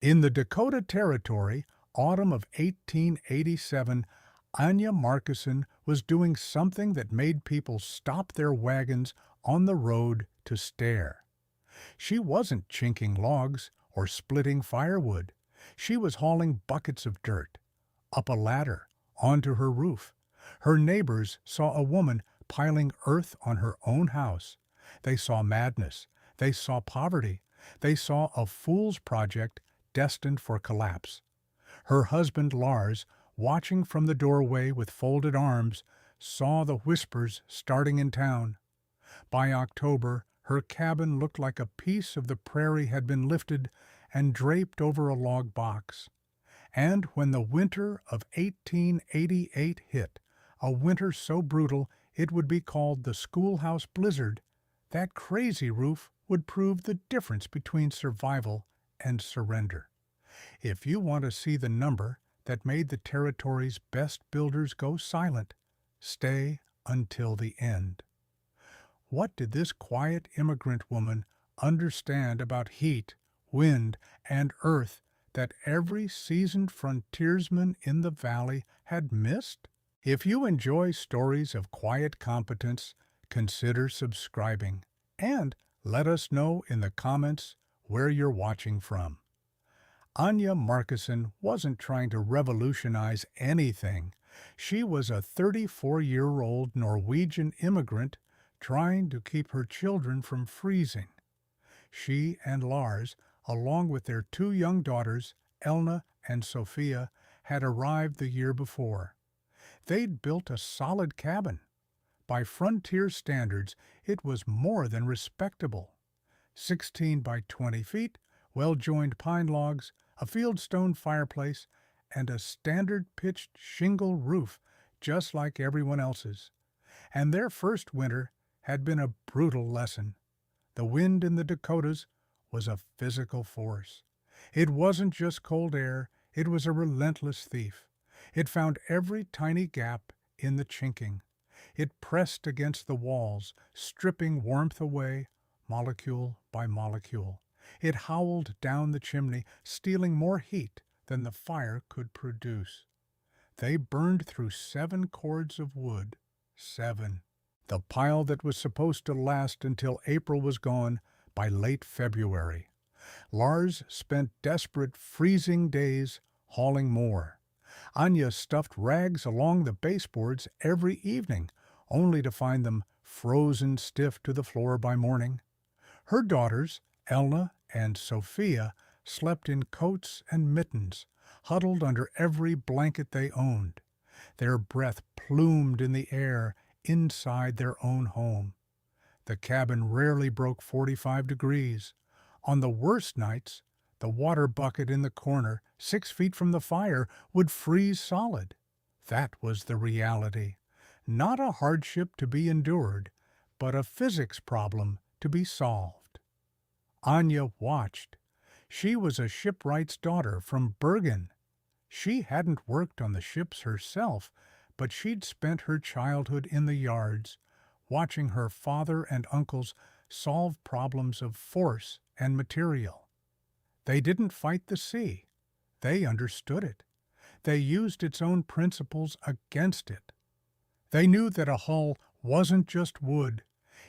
In the Dakota Territory, autumn of 1887, Anya Markuson was doing something that made people stop their wagons on the road to stare. She wasn't chinking logs or splitting firewood. She was hauling buckets of dirt up a ladder onto her roof. Her neighbors saw a woman piling earth on her own house. They saw madness. They saw poverty. They saw a fool's project destined for collapse. Her husband Lars, watching from the doorway with folded arms, saw the whispers starting in town. By October, her cabin looked like a piece of the prairie had been lifted and draped over a log box. And when the winter of 1888 hit, a winter so brutal it would be called the schoolhouse blizzard, that crazy roof would prove the difference between survival and surrender. If you want to see the number that made the territory's best builders go silent, stay until the end. What did this quiet immigrant woman understand about heat, wind, and earth that every seasoned frontiersman in the valley had missed? If you enjoy stories of quiet competence, consider subscribing and let us know in the comments where you're watching from. Anya Markuson wasn't trying to revolutionize anything. She was a 34-year-old Norwegian immigrant trying to keep her children from freezing. She and Lars, along with their two young daughters, Elna and Sophia, had arrived the year before. They'd built a solid cabin. By frontier standards, it was more than respectable. 16 by 20 feet, well-joined pine logs, a fieldstone fireplace, and a standard-pitched shingle roof just like everyone else's. And their first winter had been a brutal lesson. The wind in the Dakotas was a physical force. It wasn't just cold air, it was a relentless thief. It found every tiny gap in the chinking. It pressed against the walls, stripping warmth away, molecule by molecule. It howled down the chimney, stealing more heat than the fire could produce. They burned through 7 cords of wood. 7. The pile that was supposed to last until April was gone by late February. Lars spent desperate, freezing days hauling more. Anya stuffed rags along the baseboards every evening, only to find them frozen stiff to the floor by morning. Her daughters, Elna and Sophia, slept in coats and mittens, huddled under every blanket they owned. Their breath plumed in the air inside their own home. The cabin rarely broke 45 degrees. On the worst nights, the water bucket in the corner, 6 feet from the fire, would freeze solid. That was the reality. Not a hardship to be endured, but a physics problem to be solved. Anya watched. She was a shipwright's daughter from Bergen. She hadn't worked on the ships herself, but she'd spent her childhood in the yards, watching her father and uncles solve problems of force and material. They didn't fight the sea. They understood it. They used its own principles against it. They knew that a hull wasn't just wood.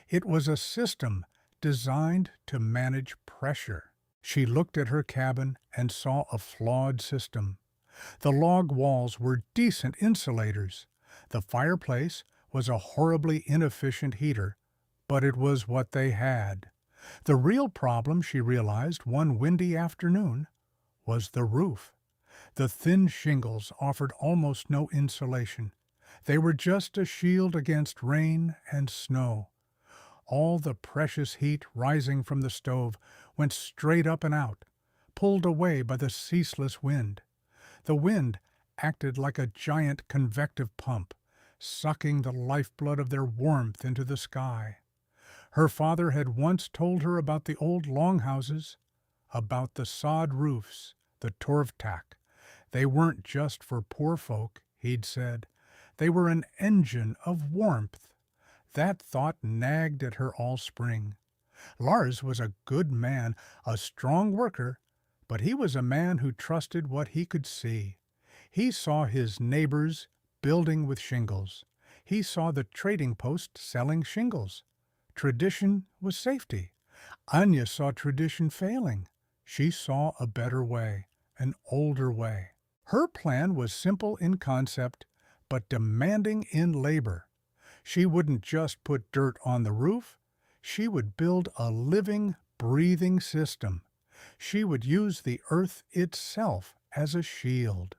It was a system designed to manage pressure. She looked at her cabin and saw a flawed system. The log walls were decent insulators. The fireplace was a horribly inefficient heater, but it was what they had. The real problem, she realized one windy afternoon, was the roof. The thin shingles offered almost no insulation. They were just a shield against rain and snow. All the precious heat rising from the stove went straight up and out, pulled away by the ceaseless wind. The wind acted like a giant convective pump, sucking the lifeblood of their warmth into the sky. Her father had once told her about the old longhouses, about the sod roofs, the torvtack. They weren't just for poor folk, he'd said. They were an engine of warmth. That thought nagged at her all spring. Lars was a good man, a strong worker, But he was a man who trusted what he could see. He saw his neighbors building with shingles. He saw the trading post selling shingles. Tradition was safety. Anya saw tradition failing. She saw a better way, an older way. Her plan was simple in concept, but demanding in labor. She wouldn't just put dirt on the roof. She would build a living, breathing system. She would use the earth itself as a shield.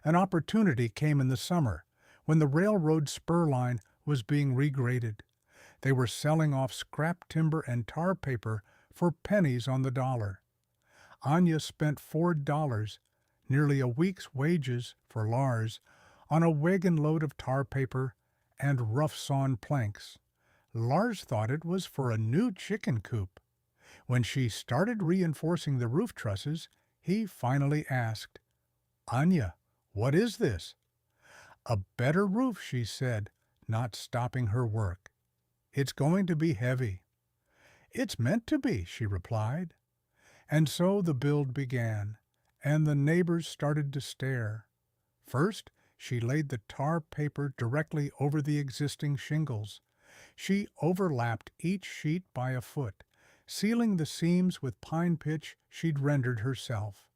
An opportunity came in the summer when the railroad spur line was being regraded. They were selling off scrap timber and tar paper for pennies on the dollar. Anya spent $4, nearly a week's wages for Lars, on a wagon load of tar paper and rough-sawn planks. Lars thought it was for a new chicken coop. When she started reinforcing the roof trusses, he finally asked, "Anya, what is this?" "A better roof," she said, not stopping her work. "It's going to be heavy." "It's meant to be," she replied. And so the build began, and the neighbors started to stare. First, she laid the tar paper directly over the existing shingles. She overlapped each sheet by a foot, sealing the seams with pine pitch she'd rendered herself.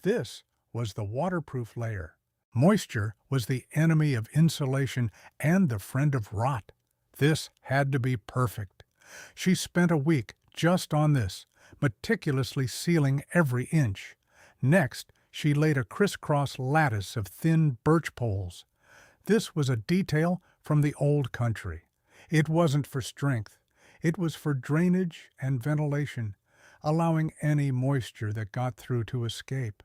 This was the waterproof layer. Moisture was the enemy of insulation and the friend of rot. This had to be perfect. She spent a week just on this, meticulously sealing every inch. Next, she laid a crisscross lattice of thin birch poles. This was a detail from the old country. It wasn't for strength. It was for drainage and ventilation, allowing any moisture that got through to escape.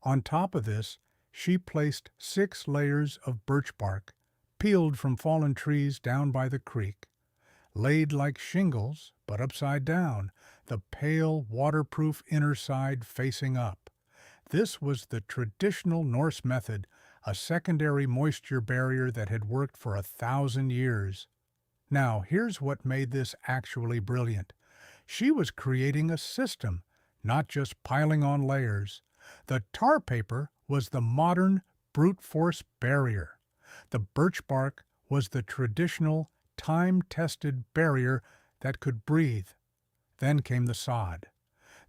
On top of this, she placed 6 layers of birch bark, peeled from fallen trees down by the creek. Laid like shingles, but upside down, the pale, waterproof inner side facing up. This was the traditional Norse method, a secondary moisture barrier that had worked for 1,000 years. Now, here's what made this actually brilliant. She was creating a system, not just piling on layers. The tar paper was the modern brute force barrier. The birch bark was the traditional, time-tested barrier that could breathe. Then came the sod.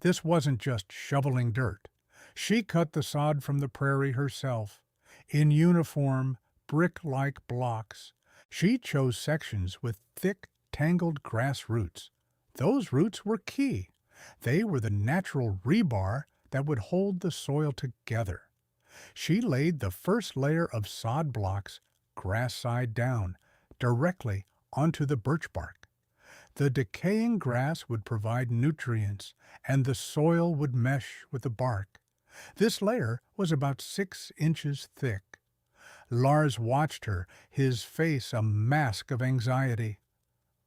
This wasn't just shoveling dirt. She cut the sod from the prairie herself, in uniform, brick-like blocks. She chose sections with thick, tangled grass roots. Those roots were key. They were the natural rebar that would hold the soil together. She laid the first layer of sod blocks, grass side down, directly onto the birch bark. The decaying grass would provide nutrients, and the soil would mesh with the bark. This layer was about 6 inches thick. Lars watched her, his face a mask of anxiety.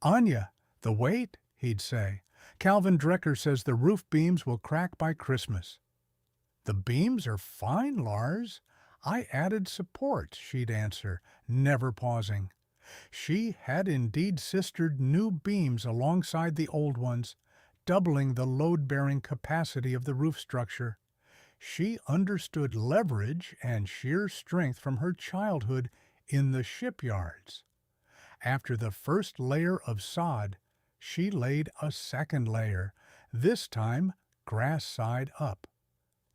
"Anya, the weight," he'd say. "Calvin Drecker says the roof beams will crack by Christmas." "The beams are fine, Lars. I added supports," she'd answer, never pausing. She had indeed sistered new beams alongside the old ones, doubling the load-bearing capacity of the roof structure. She understood leverage and sheer strength from her childhood in the shipyards. After the first layer of sod, she laid a second layer, this time grass side up.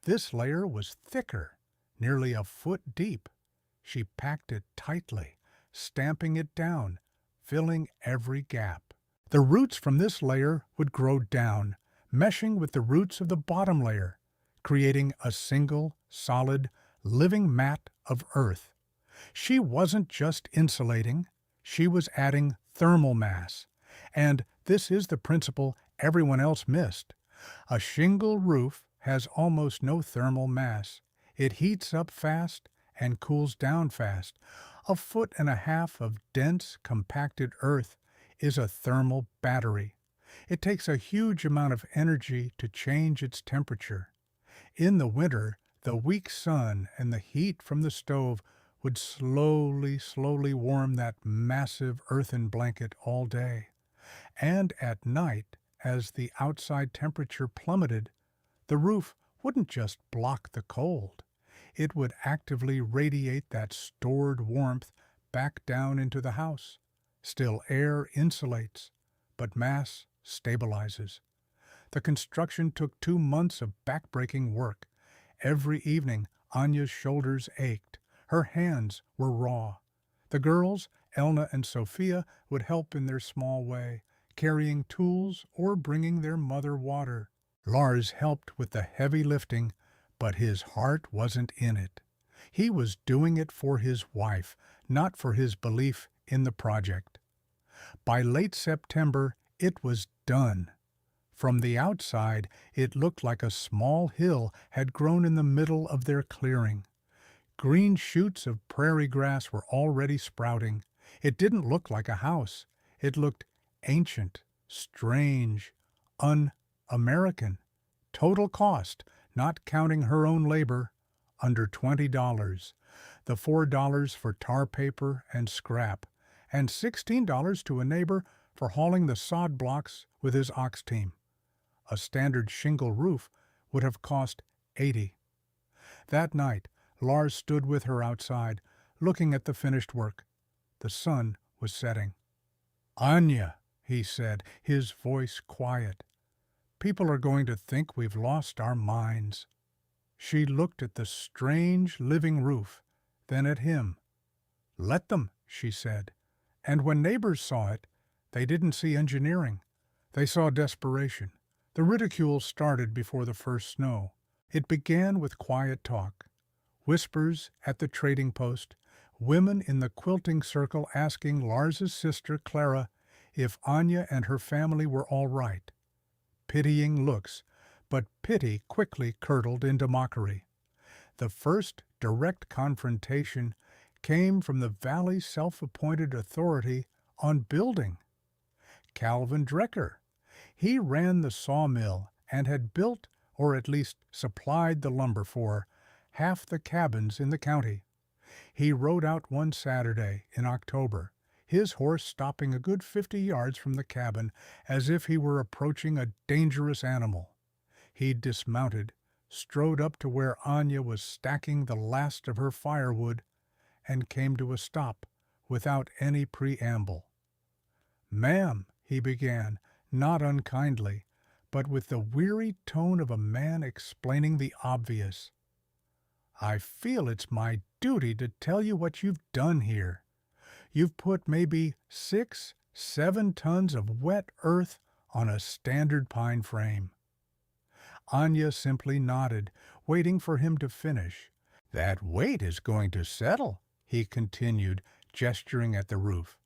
This layer was thicker, nearly a foot deep. She packed it tightly, stamping it down, filling every gap. The roots from this layer would grow down, meshing with the roots of the bottom layer, creating a single, solid, living mat of earth. She wasn't just insulating, she was adding thermal mass. And this is the principle everyone else missed. A shingle roof has almost no thermal mass. It heats up fast and cools down fast. 1.5 feet of dense, compacted earth is a thermal battery. It takes a huge amount of energy to change its temperature. In the winter, the weak sun and the heat from the stove would slowly warm that massive earthen blanket all day. And at night, as the outside temperature plummeted, The roof wouldn't just block the cold. It would actively radiate that stored warmth back down into the house. Still, air insulates, but mass stabilizes. The construction took 2 months of backbreaking work. Every evening, Anya's shoulders ached. Her hands were raw. The girls, Elna and Sophia, would help in their small way, carrying tools or bringing their mother water. Lars helped with the heavy lifting, but his heart wasn't in it. He was doing it for his wife, not for his belief in the project. By late September, it was done. From the outside, it looked like a small hill had grown in the middle of their clearing. Green shoots of prairie grass were already sprouting. It didn't look like a house. It looked ancient, strange, un-American. Total cost, not counting her own labor, under $20. The $4 for tar paper and scrap, and $16 to a neighbor for hauling the sod blocks with his ox team. A standard shingle roof would have cost $80. That night, Lars stood with her outside, looking at the finished work. The sun was setting. "Anya," he said, his voice quiet, "people are going to think we've lost our minds." She looked at the strange living roof, then at him. "Let them," she said. And when neighbors saw it, they didn't see engineering. They saw desperation. The ridicule started before the first snow. It began with quiet talk. Whispers at the trading post, women in the quilting circle asking Lars's sister Clara if Anya and her family were all right. Pitying looks, but pity quickly curdled into mockery. The first direct confrontation came from the valley's self-appointed authority on building. Calvin Drecker. He ran the sawmill and had built, or at least supplied the lumber for, half the cabins in the county. He rode out one Saturday in October, his horse stopping a good 50 yards from the cabin as if he were approaching a dangerous animal. He dismounted, strode up to where Anya was stacking the last of her firewood, and came to a stop without any preamble. "Ma'am," he began, not unkindly, but with the weary tone of a man explaining the obvious. "I feel it's my duty to tell you what you've done here. You've put maybe 6, 7 tons of wet earth on a standard pine frame." Anya simply nodded, waiting for him to finish. "That weight is going to settle," he continued, gesturing at the roof.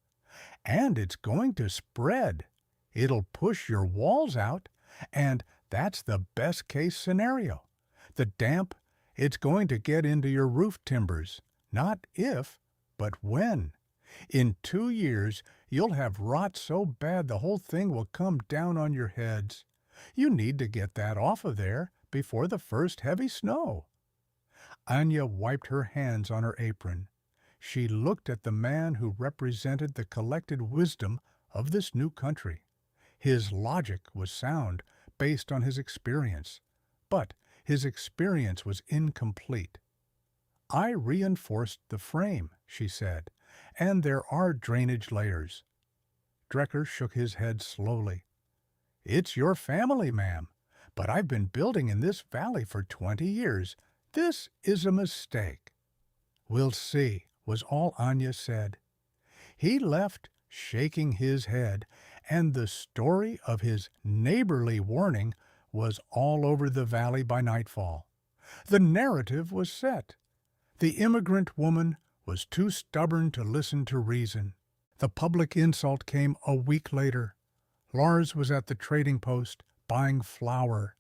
"And it's going to spread. It'll push your walls out, and that's the best-case scenario. The damp, it's going to get into your roof timbers. Not if, but when. In 2 years, you'll have rot so bad the whole thing will come down on your heads. You need to get that off of there before the first heavy snow." Anya wiped her hands on her apron. She looked at the man who represented the collected wisdom of this new country. His logic was sound, based on his experience, but his experience was incomplete. "I reinforced the frame," she said, "and there are drainage layers." Drecker shook his head slowly. "It's your family, ma'am, but I've been building in this valley for 20 years. This is a mistake." "We'll see," was all Anya said. He left, shaking his head, and the story of his neighborly warning was all over the valley by nightfall. The narrative was set. The immigrant woman was too stubborn to listen to reason. The public insult came a week later. Lars was at the trading post buying flour.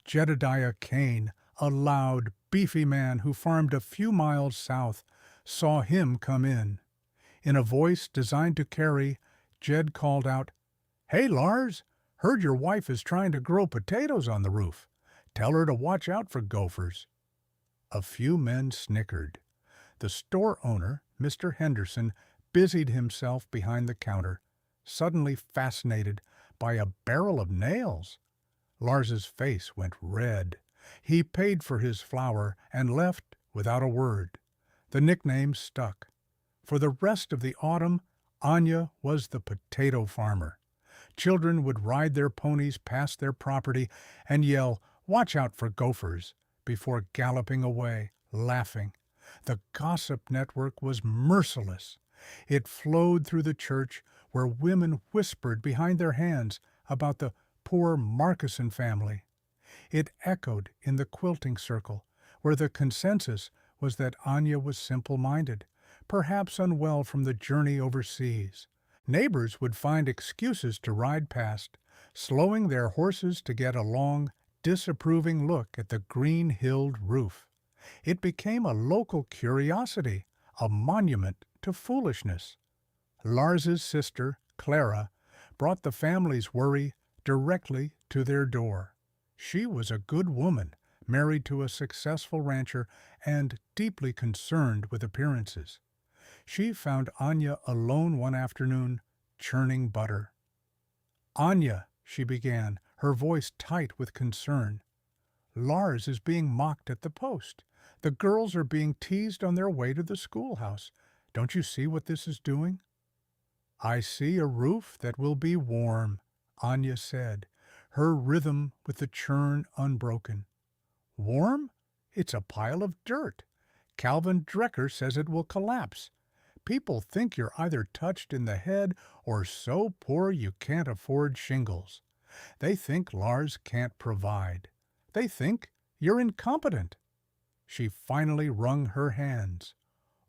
Jedediah Kane, a loud, beefy man who farmed a few miles south, saw him come in. In a voice designed to carry, Jed called out, "Hey, Lars, heard your wife is trying to grow potatoes on the roof. Tell her to watch out for gophers." A few men snickered. The store owner, Mr. Henderson, busied himself behind the counter, suddenly fascinated by a barrel of nails. Lars's face went red. He paid for his flour and left without a word. The nickname stuck. For the rest of the autumn, Anya was the potato farmer. Children would ride their ponies past their property and yell, "Watch out for gophers," before galloping away, laughing. The gossip network was merciless. It flowed through the church, where women whispered behind their hands about the poor Markison family. It echoed in the quilting circle, where the consensus was that Anya was simple-minded, perhaps unwell from the journey overseas. Neighbors would find excuses to ride past, slowing their horses to get a long, disapproving look at the green-hilled roof. It became a local curiosity, a monument to foolishness. Lars's sister, Clara, brought the family's worry directly to their door. She was a good woman, married to a successful rancher and deeply concerned with appearances. She found Anya alone one afternoon, churning butter. "Anya," she began, her voice tight with concern, "Lars is being mocked at the post. The girls are being teased on their way to the schoolhouse. Don't you see what this is doing?" "I see a roof that will be warm," Anya said, her rhythm with the churn unbroken. "Warm? It's a pile of dirt. Calvin Drecker says it will collapse. People think you're either touched in the head or so poor you can't afford shingles. They think Lars can't provide. They think you're incompetent." She finally wrung her hands.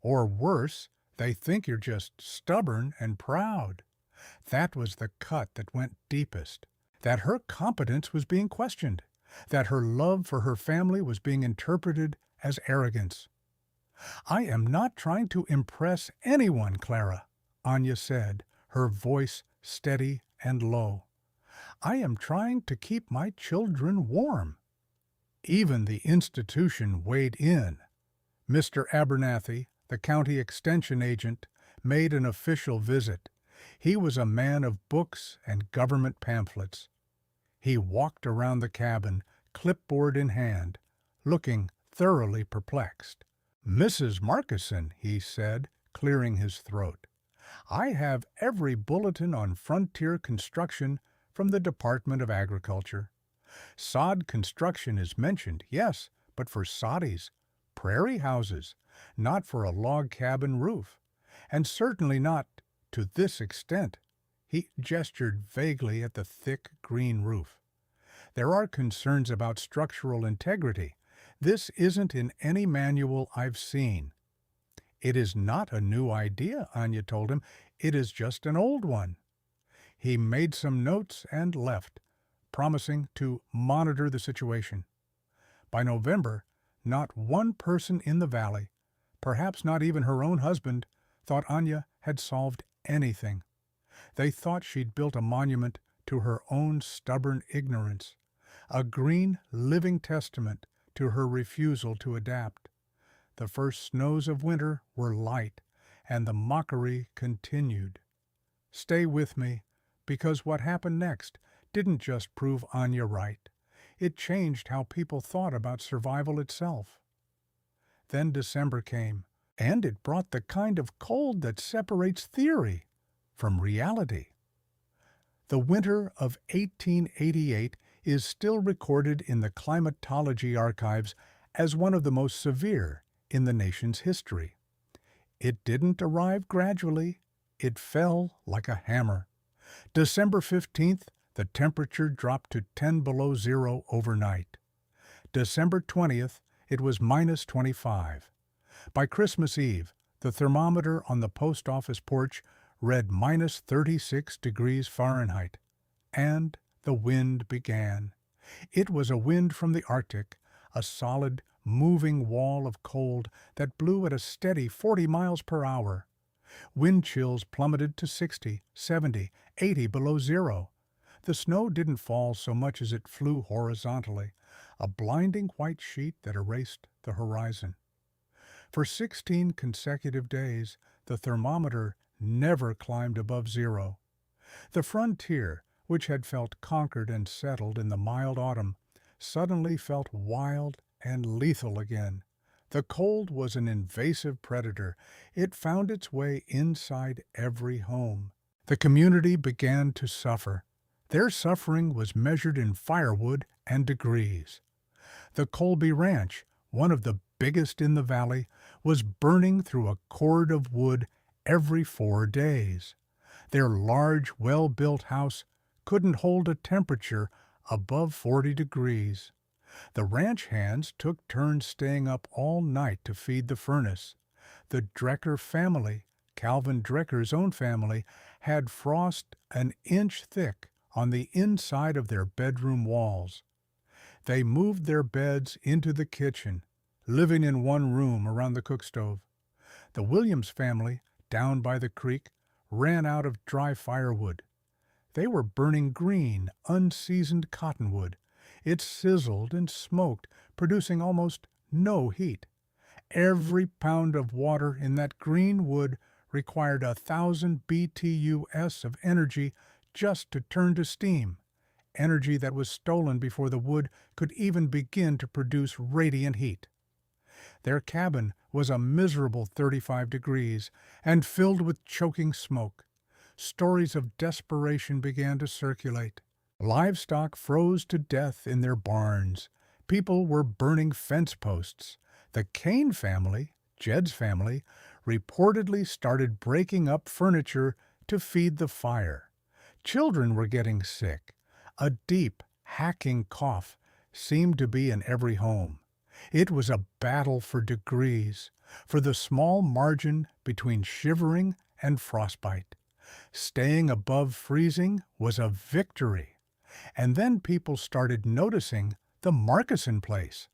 "Or worse, they think you're just stubborn and proud." That was the cut that went deepest. That her competence was being questioned. That her love for her family was being interpreted as arrogance. "I am not trying to impress anyone, Clara," Anya said, her voice steady and low. "I am trying to keep my children warm." Even the institution weighed in. Mr. Abernathy, the county extension agent, made an official visit. He was a man of books and government pamphlets. He walked around the cabin, clipboard in hand, looking thoroughly perplexed. "Mrs. Markison," he said, clearing his throat, "I have every bulletin on frontier construction from the Department of Agriculture. Sod construction is mentioned, yes, but for soddies, prairie houses, not for a log cabin roof, and certainly not to this extent." He gestured vaguely at the thick green roof. "There are concerns about structural integrity. This isn't in any manual I've seen." "It is not a new idea," Anya told him. "It is just an old one." He made some notes and left, promising to monitor the situation. By November, not one person in the valley, perhaps not even her own husband, thought Anya had solved anything. They thought she'd built a monument to her own stubborn ignorance, a green living testament to her refusal to adapt. The first snows of winter were light, and the mockery continued. Stay with me, because what happened next didn't just prove Anya right. It changed how people thought about survival itself. Then December came, and it brought the kind of cold that separates theory from reality. The winter of 1888 is still recorded in the climatology archives as one of the most severe in the nation's history. It didn't arrive gradually. It fell like a hammer. December 15th, the temperature dropped to 10 below zero overnight. December 20th, it was minus 25. By Christmas Eve, the thermometer on the post office porch read minus 36 degrees Fahrenheit, and the wind began. It was a wind from the Arctic, a solid, moving wall of cold that blew at a steady 40 miles per hour. Wind chills plummeted to 60, 70, 80 below zero. The snow didn't fall so much as it flew horizontally, a blinding white sheet that erased the horizon. For 16 consecutive days, the thermometer never climbed above zero. The frontier, which had felt conquered and settled in the mild autumn, suddenly felt wild and lethal again. The cold was an invasive predator. It found its way inside every home. The community began to suffer. Their suffering was measured in firewood and degrees. The Colby Ranch, one of the biggest in the valley, was burning through a cord of wood every 4 days. Their large, well-built house couldn't hold a temperature above 40 degrees. The ranch hands took turns staying up all night to feed the furnace. The Drecker family, Calvin Drecker's own family, had frost an inch thick on the inside of their bedroom walls. They moved their beds into the kitchen, living in one room around the cookstove. The Williams family, down by the creek, ran out of dry firewood. They were burning green, unseasoned cottonwood. It sizzled and smoked, producing almost no heat. Every pound of water in that green wood required 1,000 BTUs of energy just to turn to steam, energy that was stolen before the wood could even begin to produce radiant heat. Their cabin was a miserable 35 degrees and filled with choking smoke. Stories of desperation began to circulate. Livestock froze to death in their barns. People were burning fence posts. The Kane family, Jed's family, reportedly started breaking up furniture to feed the fire. Children were getting sick. A deep, hacking cough seemed to be in every home. It was a battle for degrees, for the small margin between shivering and frostbite. Staying above freezing was a victory. And then people started noticing the Markison place.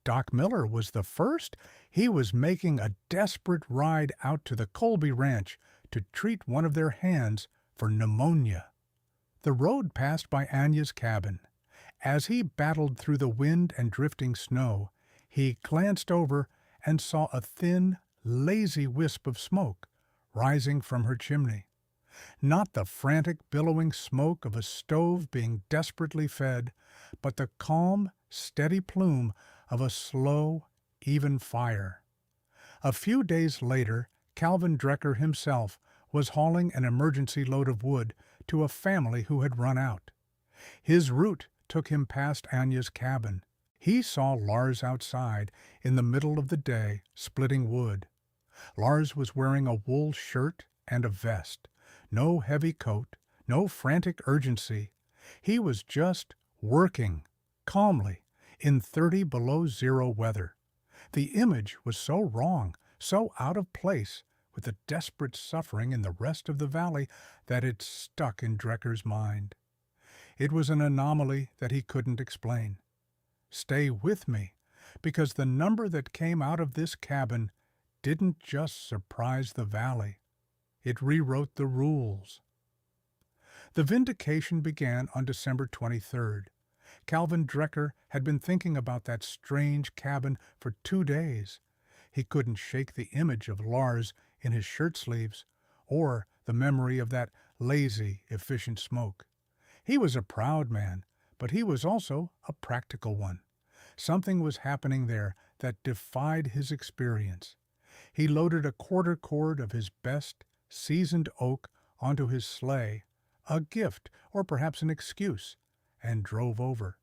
Doc Miller was the first. He was making a desperate ride out to the Colby Ranch to treat one of their hands for pneumonia. The road passed by Anya's cabin. As he battled through the wind and drifting snow, he glanced over and saw a thin, lazy wisp of smoke rising from her chimney. Not the frantic, billowing smoke of a stove being desperately fed, but the calm, steady plume of a slow, even fire. A few days later, Calvin Drecker himself was hauling an emergency load of wood to a family who had run out. His route took him past Anya's cabin. He saw Lars outside in the middle of the day, splitting wood. Lars was wearing a wool shirt and a vest. No heavy coat, no frantic urgency. He was just working, calmly, in 30 below zero weather. The image was so wrong, so out of place with the desperate suffering in the rest of the valley that it stuck in Drecker's mind. It was an anomaly that he couldn't explain. Stay with me, because the number that came out of this cabin didn't just surprise the valley. It rewrote the rules. The vindication began on December 23rd. Calvin Drecker had been thinking about that strange cabin for 2 days. He couldn't shake the image of Lars in his shirt sleeves, or the memory of that lazy, efficient smoke. He was a proud man, but he was also a practical one. Something was happening there that defied his experience. He loaded a quarter cord of his best, seasoned oak onto his sleigh, a gift or perhaps an excuse, and drove over.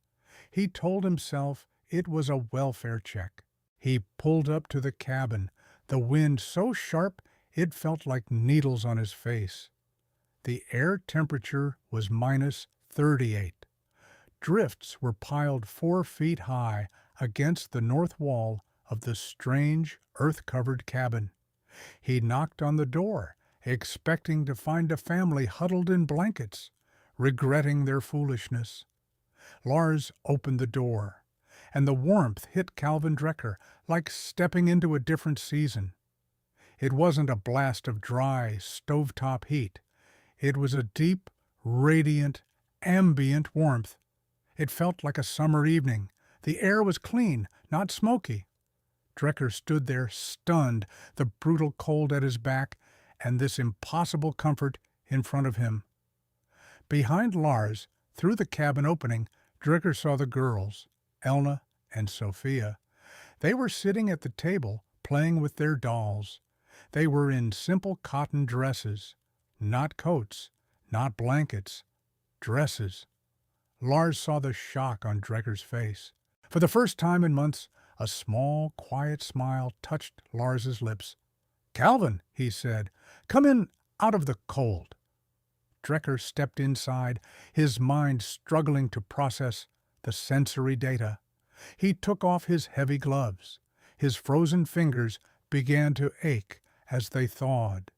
He told himself it was a welfare check. He pulled up to the cabin, the wind so sharp it felt like needles on his face. The air temperature was minus 38. Drifts were piled 4 feet high against the north wall of the strange, earth-covered cabin. He knocked on the door, expecting to find a family huddled in blankets, regretting their foolishness. Lars opened the door, and the warmth hit Calvin Drecker like stepping into a different season. It wasn't a blast of dry, stovetop heat. It was a deep, radiant, ambient warmth. It felt like a summer evening. The air was clean, not smoky. Drecker stood there stunned, the brutal cold at his back and this impossible comfort in front of him. Behind Lars, through the cabin opening, Dricker saw the girls, Elna and Sophia. They were sitting at the table, playing with their dolls. They were in simple cotton dresses, not coats, not blankets, dresses. Lars saw the shock on Drecker's face. For the first time in months, a small, quiet smile touched Lars's lips. "Calvin," he said, "come in out of the cold." Drecker stepped inside, his mind struggling to process the sensory data. He took off his heavy gloves. His frozen fingers began to ache as they thawed.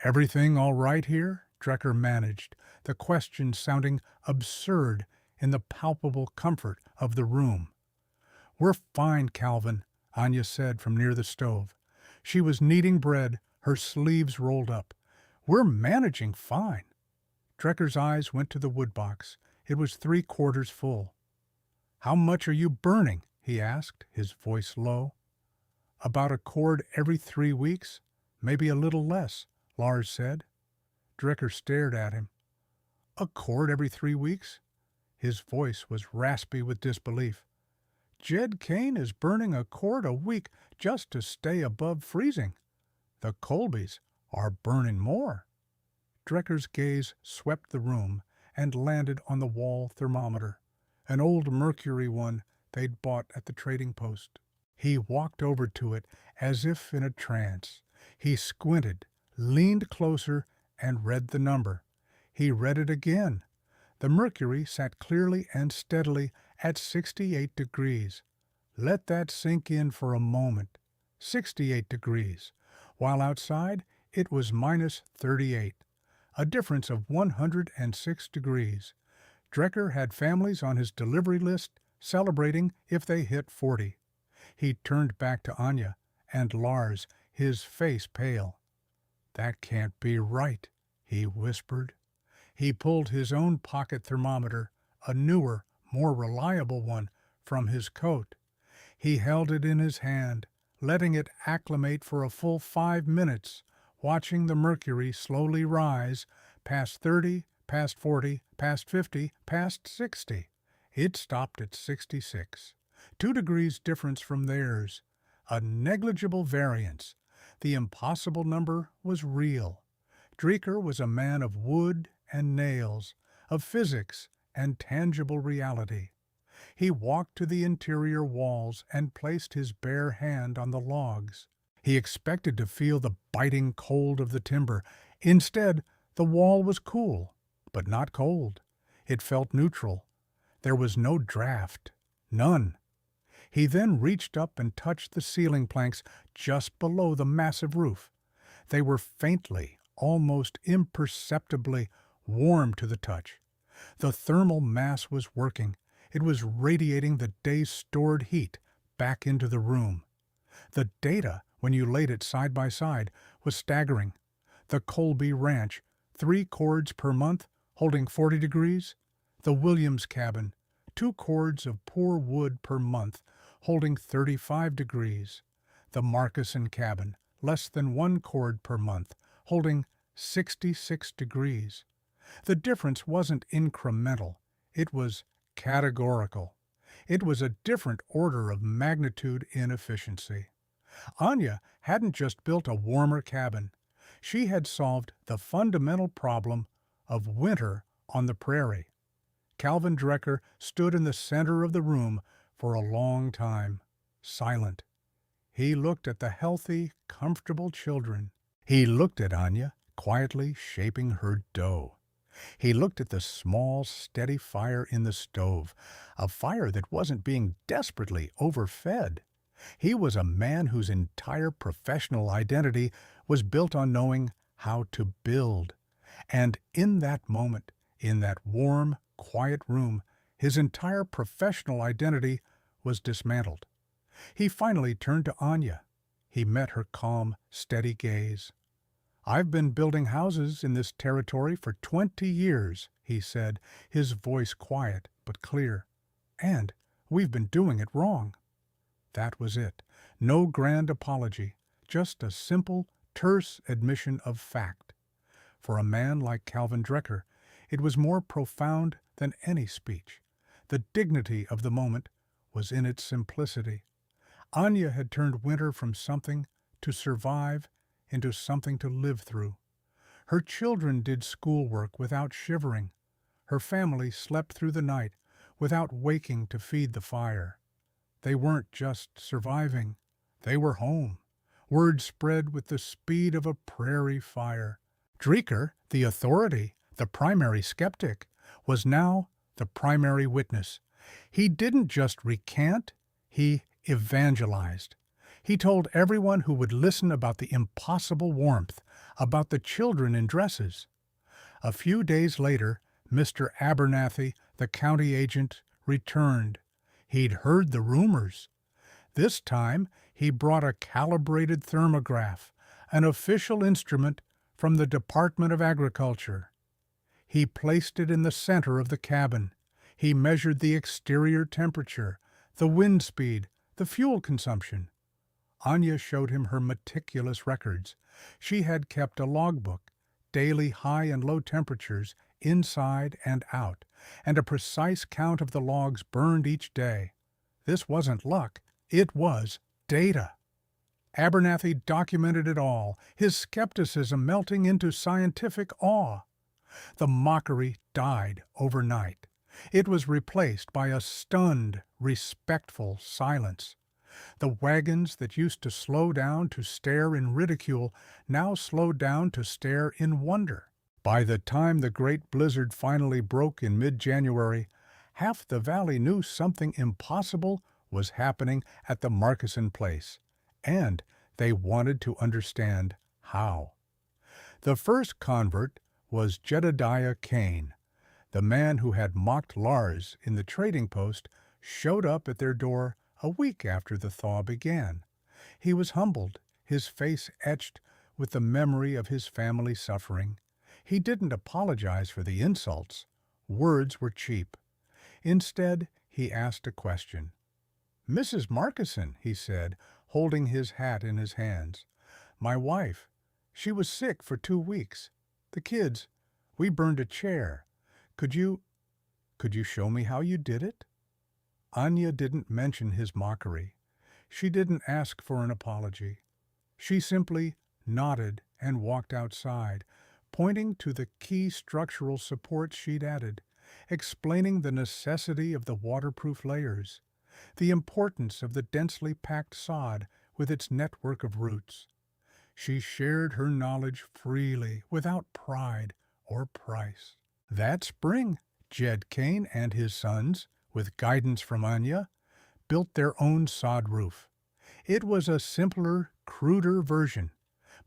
"Everything all right here?" Drecker managed, the question sounding absurd in the palpable comfort of the room. "We're fine, Calvin," Anya said from near the stove. She was kneading bread, her sleeves rolled up. "We're managing fine." Drecker's eyes went to the woodbox. It was 3/4 full. "How much are you burning?" he asked, his voice low. "About a cord every 3 weeks, maybe a little less," Lars said. Drecker stared at him. "A cord every 3 weeks?" His voice was raspy with disbelief. "Jed Kane is burning a cord a week just to stay above freezing. The Colbys are burning more." Drecker's gaze swept the room and landed on the wall thermometer, an old mercury one they'd bought at the trading post. He walked over to it as if in a trance. He squinted, leaned closer, and read the number. He read it again. The mercury sat clearly and steadily at 68 degrees. Let that sink in for a moment. 68 degrees, while outside it was minus 38, a difference of 106 degrees. Drecker had families on his delivery list celebrating if they hit 40. He turned back to Anya and Lars, his face pale. "That can't be right," he whispered. He pulled his own pocket thermometer, a newer, more reliable one, from his coat. He held it in his hand, letting it acclimate for a full 5 minutes, watching the mercury slowly rise, past 30, past 40, past 50, past 60. It stopped at 66. 2 degrees difference from theirs. A negligible variance. The impossible number was real. Drecker was a man of wood and nails, of physics and tangible reality. He walked to the interior walls and placed his bare hand on the logs. He expected to feel the biting cold of the timber. Instead, the wall was cool, but not cold. It felt neutral. There was no draft. None. He then reached up and touched the ceiling planks just below the massive roof. They were faintly, almost imperceptibly, warm to the touch. The thermal mass was working. It was radiating the day's stored heat back into the room. The data, when you laid it side by side, was staggering. The Colby Ranch, 3 cords per month, holding 40 degrees. The Williams cabin, 2 cords of poor wood per month, holding 35 degrees. The Markison cabin, less than 1 cord per month, holding 66 degrees. The difference wasn't incremental. It was categorical. It was a different order of magnitude in efficiency. Anya hadn't just built a warmer cabin. She had solved the fundamental problem of winter on the prairie. Calvin Drecker stood in the center of the room for a long time, silent. He looked at the healthy, comfortable children. He looked at Anya, quietly shaping her dough. He looked at the small, steady fire in the stove, a fire that wasn't being desperately overfed. He was a man whose entire professional identity was built on knowing how to build. And in that moment, in that warm, quiet room, his entire professional identity was dismantled. He finally turned to Anya. He met her calm, steady gaze. "I've been building houses in this territory for 20 years, he said, his voice quiet but clear. "And we've been doing it wrong." That was it. No grand apology, just a simple, terse admission of fact. For a man like Calvin Drecker, It was more profound than any speech. The dignity of the moment was in its simplicity. Anya had turned winter from something to survive into something to live through. Her children did schoolwork without shivering. Her family slept through the night without waking to feed the fire. They weren't just surviving, they were home. Word spread with the speed of a prairie fire. Dreker, the authority, the primary skeptic, was now the primary witness. He didn't just recant, he evangelized. He told everyone who would listen about the impossible warmth, about the children in dresses. A few days later, Mr. Abernathy, the county agent, returned. He'd heard the rumors. This time, he brought a calibrated thermograph, an official instrument from the Department of Agriculture. He placed it in the center of the cabin. He measured the exterior temperature, the wind speed, the fuel consumption. Anya showed him her meticulous records. She had kept a logbook, daily high and low temperatures inside and out, and a precise count of the logs burned each day. This wasn't luck, it was data. Abernathy documented it all, his skepticism melting into scientific awe. The mockery died overnight. It was replaced by a stunned, respectful silence. The wagons that used to slow down to stare in ridicule now slowed down to stare in wonder. By the time the great blizzard finally broke in mid-January, half the valley knew something impossible was happening at the Markison place, and they wanted to understand how. The first convert was Jedediah Kane. The man who had mocked Lars in the trading post showed up at their door a week after the thaw began. He was humbled, his face etched with the memory of his family suffering. He didn't apologize for the insults. Words were cheap. Instead, he asked a question. "Mrs. Markison," he said, holding his hat in his hands. "My wife. She was sick for 2 weeks. The kids. We burned a chair. Could you show me how you did it?" Anya didn't mention his mockery. She didn't ask for an apology. She simply nodded and walked outside, pointing to the key structural supports she'd added, explaining the necessity of the waterproof layers, the importance of the densely packed sod with its network of roots. She shared her knowledge freely, without pride or price. That spring, Jed Kane and his sons, with guidance from Anya, built their own sod roof. It was a simpler, cruder version,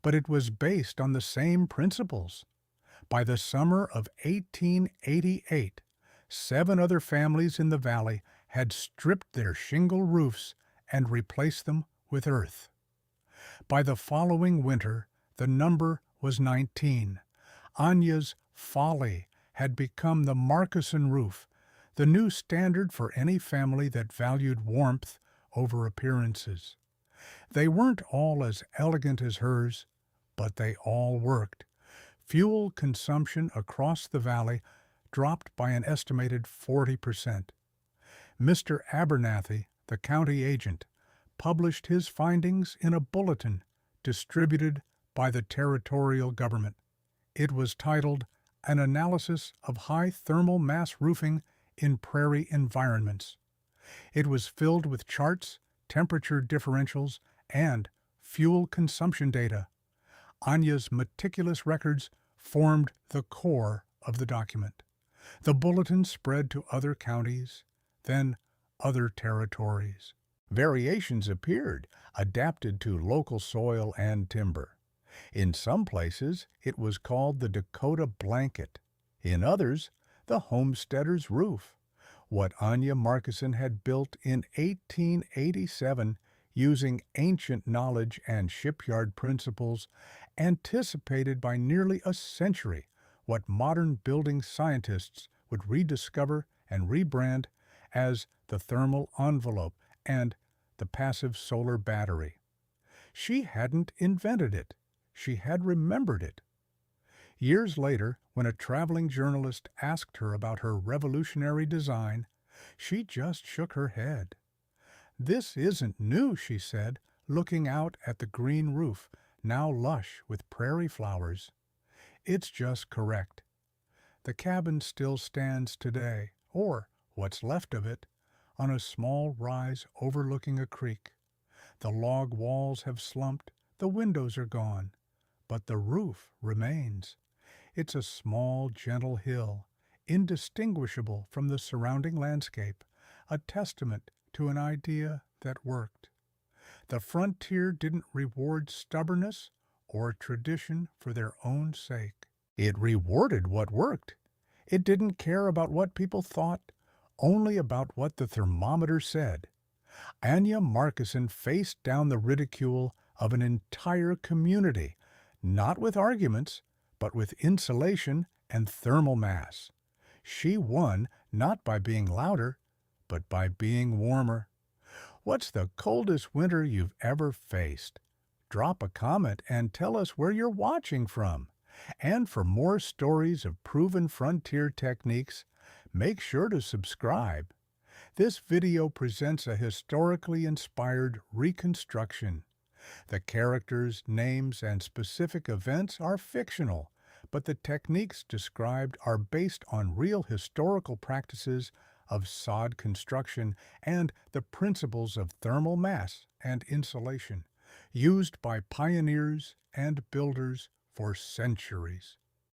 but it was based on the same principles. By the summer of 1888, 7 other families in the valley had stripped their shingle roofs and replaced them with earth. By the following winter, the number was 19. Anya's folly had become the Markison roof, the new standard for any family that valued warmth over appearances. They weren't all as elegant as hers, but they all worked. Fuel consumption across the valley dropped by an estimated 40%. Mr. Abernathy, the county agent, published his findings in a bulletin distributed by the territorial government. It was titled An Analysis of High Thermal Mass Roofing in Prairie Environments. It was filled with charts, temperature differentials, and fuel consumption data. Anya's meticulous records formed the core of the document. The bulletin spread to other counties, then other territories. Variations appeared, adapted to local soil and timber. In some places, it was called the Dakota blanket. In others, the homesteader's roof. What Anya Markison had built in 1887 using ancient knowledge and shipyard principles, anticipated by nearly a century what modern building scientists would rediscover and rebrand as the thermal envelope and the passive solar battery. She hadn't invented it. She had remembered it. Years later, when a traveling journalist asked her about her revolutionary design, she just shook her head. "This isn't new," she said, looking out at the green roof, now lush with prairie flowers. "It's just correct. The cabin still stands today, or what's left of it, on a small rise overlooking a creek. The log walls have slumped, the windows are gone, but the roof remains. It's a small, gentle hill, indistinguishable from the surrounding landscape, a testament to an idea that worked. The frontier didn't reward stubbornness or tradition for their own sake. It rewarded what worked. It didn't care about what people thought, only about what the thermometer said. Anya Markussen faced down the ridicule of an entire community, not with arguments, but with insulation and thermal mass. She won not by being louder, but by being warmer. What's the coldest winter you've ever faced? Drop a comment and tell us where you're watching from. And for more stories of proven frontier techniques, make sure to subscribe. This video presents a historically inspired reconstruction. The characters, names, and specific events are fictional, but the techniques described are based on real historical practices of sod construction and the principles of thermal mass and insulation, used by pioneers and builders for centuries.